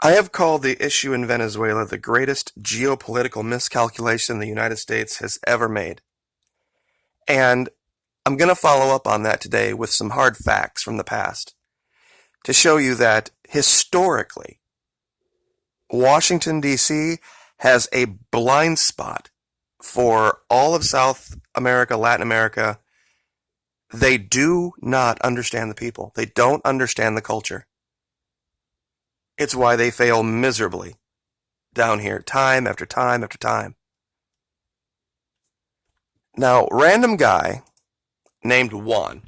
I have called the issue in Venezuela the greatest geopolitical miscalculation the United States has ever made. And I'm going to follow up on that today with some hard facts from the past to show you that historically, Washington, D.C. has a blind spot for all of South America, Latin America. They do not understand the people. They don't understand the culture. It's why they fail miserably down here, time after time after time. Now, random guy named Juan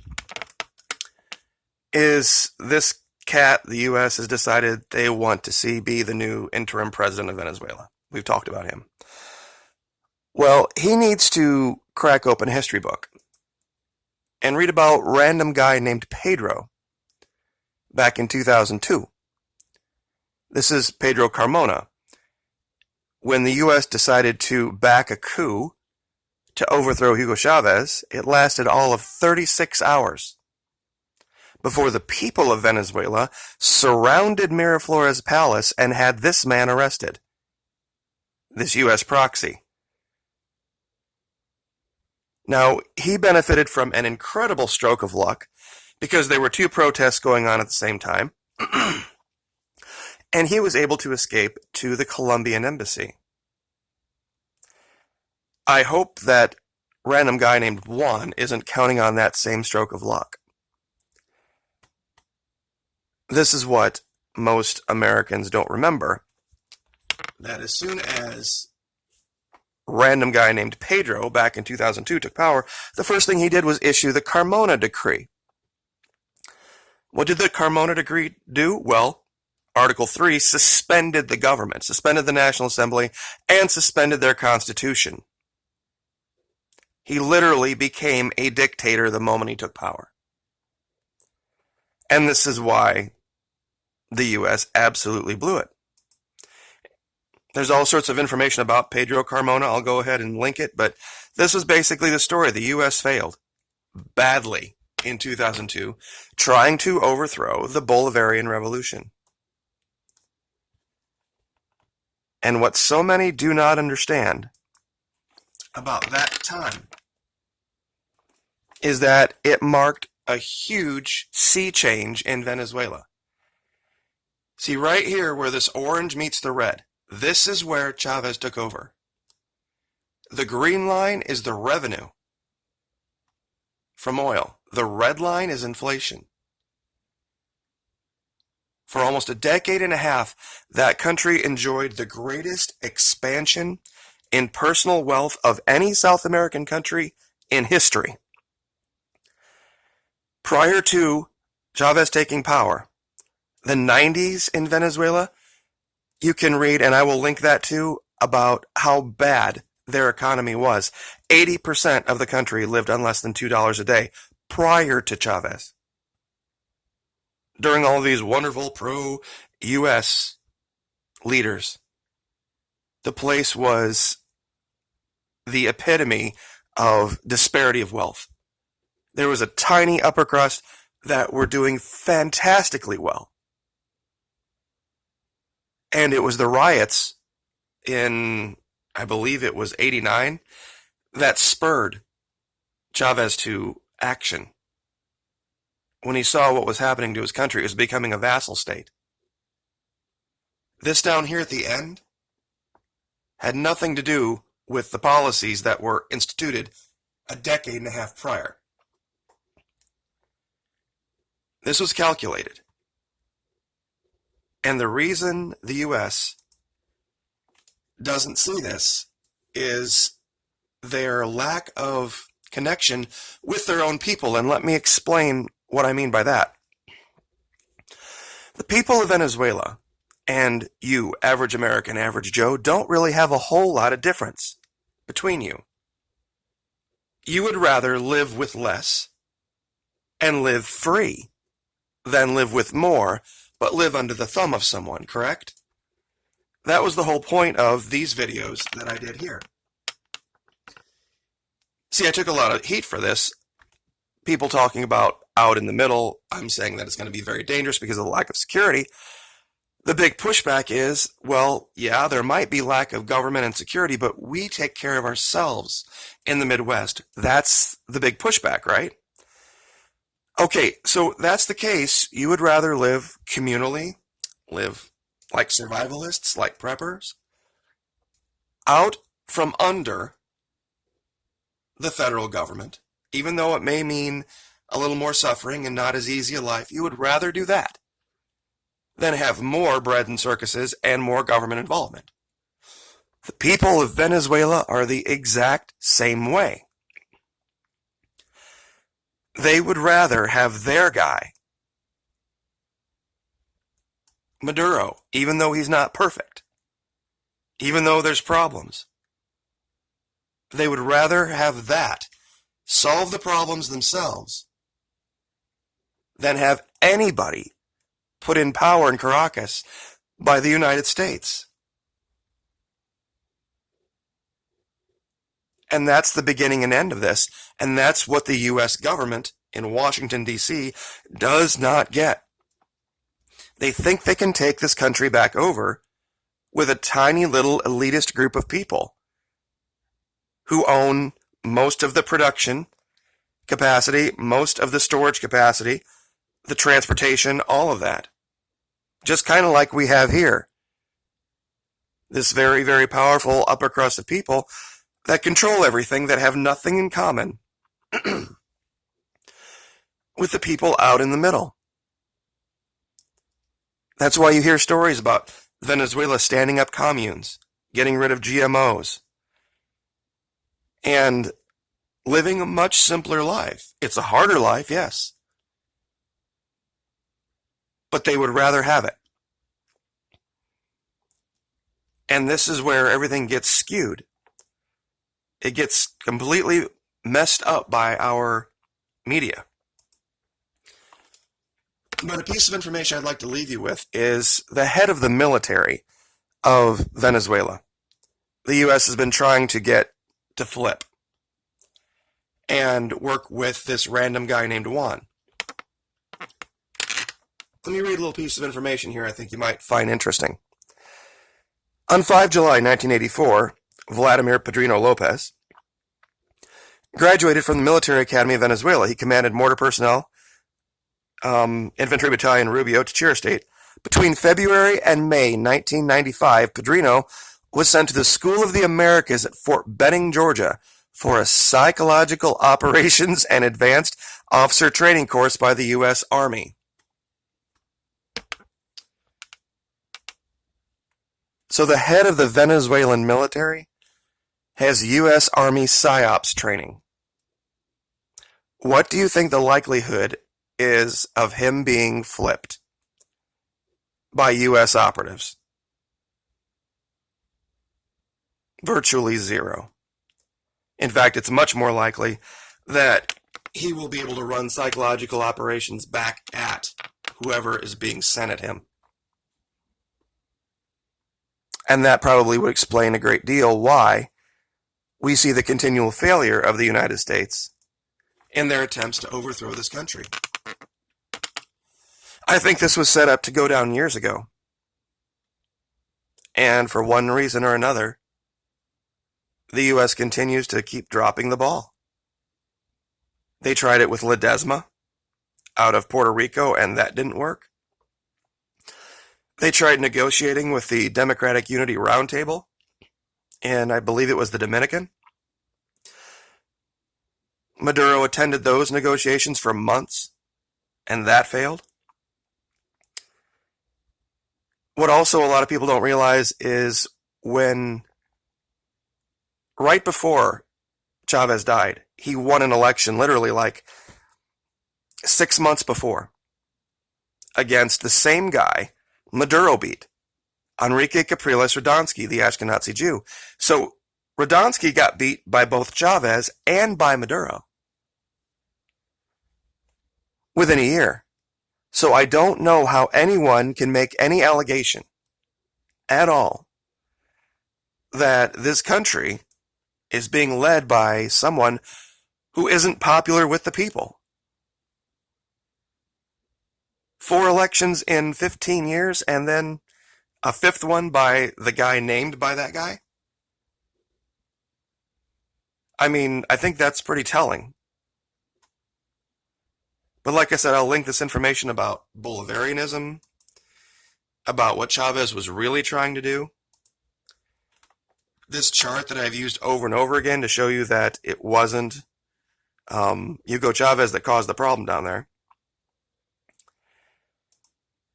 is this cat the U.S. has decided they want to see be the new interim president of Venezuela. We've talked about him. Well, he needs to crack open a history book and read about random guy named Pedro back in 2002. This is Pedro Carmona. When the U.S. decided to back a coup to overthrow Hugo Chavez, it lasted all of 36 hours before the people of Venezuela surrounded Miraflores Palace and had this man arrested. This U.S. proxy. Now, he benefited from an incredible stroke of luck because there were two protests going on at the same time. And he was able to escape to the Colombian embassy. I hope that random guy named Juan isn't counting on that same stroke of luck. This is what most Americans don't remember. That as soon as random guy named Pedro back in 2002 took power, the first thing he did was issue the Carmona Decree. What did the Carmona Decree do? Well, Article 3 suspended the government, suspended the National Assembly, and suspended their constitution. He literally became a dictator the moment he took power. And this is why the U.S. absolutely blew it. There's all sorts of information about Pedro Carmona. I'll go ahead and link it, but this was basically the story. The U.S. failed badly in 2002 trying to overthrow the Bolivarian Revolution. And what so many do not understand about that time is that it marked a huge sea change in Venezuela. See, right here where this orange meets the red, this is where Chavez took over. The green line is the revenue from oil. The red line is inflation. For almost a decade and a half, that country enjoyed the greatest expansion in personal wealth of any South American country in history. Prior to Chavez taking power, the 90s in Venezuela, you can read, and I will link that too, about how bad their economy was. 80% of the country lived on less than $2 a day prior to Chavez. During all these wonderful pro-U.S. leaders, the place was the epitome of disparity of wealth. There was a tiny upper crust that were doing fantastically well. And it was the riots in, I believe it was 89, that spurred Chavez to action. When he saw what was happening to his country, it was becoming a vassal state. This down here at the end had nothing to do with the policies that were instituted a decade and a half prior. This was calculated. And the reason the U.S. doesn't see this is their lack of connection with their own people. And let me explain what I mean by that. The people of Venezuela and you, average American, average Joe, don't really have a whole lot of difference between you. You would rather live with less and live free than live with more, but live under the thumb of someone, correct? That was the whole point of these videos that I did here. See, I took a lot of heat for this. People talking about out in the middle, I'm saying that it's going to be very dangerous because of the lack of security. The big pushback is, well, yeah, there might be lack of government and security, but we take care of ourselves in the Midwest. That's the big pushback, right? Okay, so that's the case. You would rather live communally, live like survivalists, like preppers, out from under the federal government, even though it may mean a little more suffering and not as easy a life. You would rather do that than have more bread and circuses and more government involvement. The people of Venezuela are the exact same way. They would rather have their guy, Maduro, even though he's not perfect, even though there's problems. They would rather have that solve the problems themselves than have anybody put in power in Caracas by the United States. And that's the beginning and end of this. And that's what the U.S. government in Washington, D.C. does not get. They think they can take this country back over with a tiny little elitist group of people who own most of the production capacity, most of the storage capacity, the transportation, all of that. Just kind of like we have here. This very, very powerful upper crust of people that control everything, that have nothing in common with the people out in the middle. That's why you hear stories about Venezuela standing up communes, getting rid of GMOs, and living a much simpler life. It's a harder life, yes, but they would rather have it. And this is where everything gets skewed. It gets completely messed up by our media. But a piece of information I'd like to leave you with is the head of the military of Venezuela. The U.S. has been trying to get to flip and work with this random guy named Juan. Let me read a little piece of information here I think you might find interesting. On 5 July 1984, Vladimir Pedro Lopez graduated from the Military Academy of Venezuela. He commanded mortar personnel, Infantry Battalion Rubio to Chira State. Between February and May 1995, Pedro was sent to the School of the Americas at Fort Benning, Georgia, for a psychological operations and advanced officer training course by the U.S. Army. So the head of the Venezuelan military has U.S. Army PsyOps training. What do you think the likelihood is of him being flipped by U.S. operatives? Virtually zero. In fact, it's much more likely that he will be able to run psychological operations back at whoever is being sent at him. And that probably would explain a great deal why we see the continual failure of the United States in their attempts to overthrow this country. I think this was set up to go down years ago. And for one reason or another, the U.S. continues to keep dropping the ball. They tried it with Ledesma out of Puerto Rico, and that didn't work. They tried negotiating with the Democratic Unity Roundtable, and I believe it was the Dominican. Maduro attended those negotiations for months, and that failed. What also a lot of people don't realize is when, right before Chavez died, he won an election literally like 6 months before against the same guy Maduro beat, Enrique Capriles Radonsky, the Ashkenazi Jew. So Radonsky got beat by both Chavez and by Maduro within a year. So I don't know how anyone can make any allegation at all that this country is being led by someone who isn't popular with the people. 4 elections in 15 years, and then A fifth one by the guy named by that guy? I mean, I think that's pretty telling. But like I said, I'll link this information about Bolivarianism, about what Chavez was really trying to do. This chart that I've used over and over again to show you that it wasn't Hugo Chavez that caused the problem down there.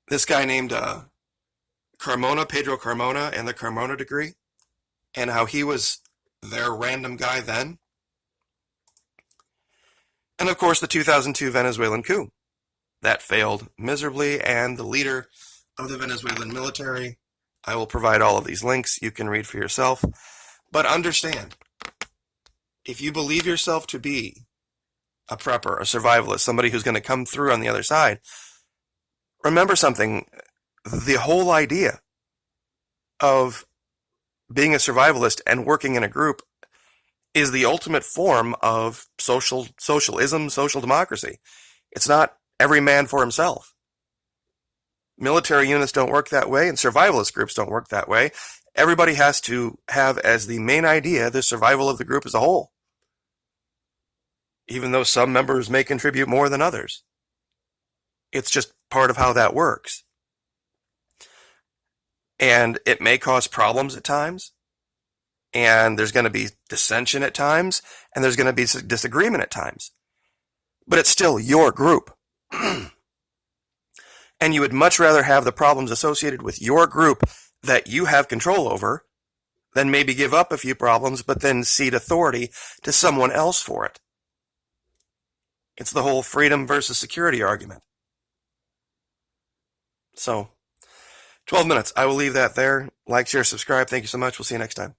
This guy named Carmona, Pedro Carmona, and the Carmona degree, and how he was their random guy then. And of course, the 2002 Venezuelan coup. That failed miserably, and the leader of the Venezuelan military, I will provide all of these links. You can read for yourself. But understand, if you believe yourself to be a prepper, a survivalist, somebody who's going to come through on the other side, remember something. The whole idea of being a survivalist and working in a group is the ultimate form of socialism, social democracy. It's not every man for himself. Military units don't work that way, and survivalist groups don't work that way. Everybody has to have as the main idea the survival of the group as a whole, even though some members may contribute more than others. It's just part of how that works. And it may cause problems at times, and there's going to be dissension at times, and there's going to be disagreement at times. But it's still your group. And you would much rather have the problems associated with your group that you have control over than maybe give up a few problems, but then cede authority to someone else for it. It's the whole freedom versus security argument. So, 12 minutes. I will leave that there. Like, share, subscribe. Thank you so much. We'll see you next time.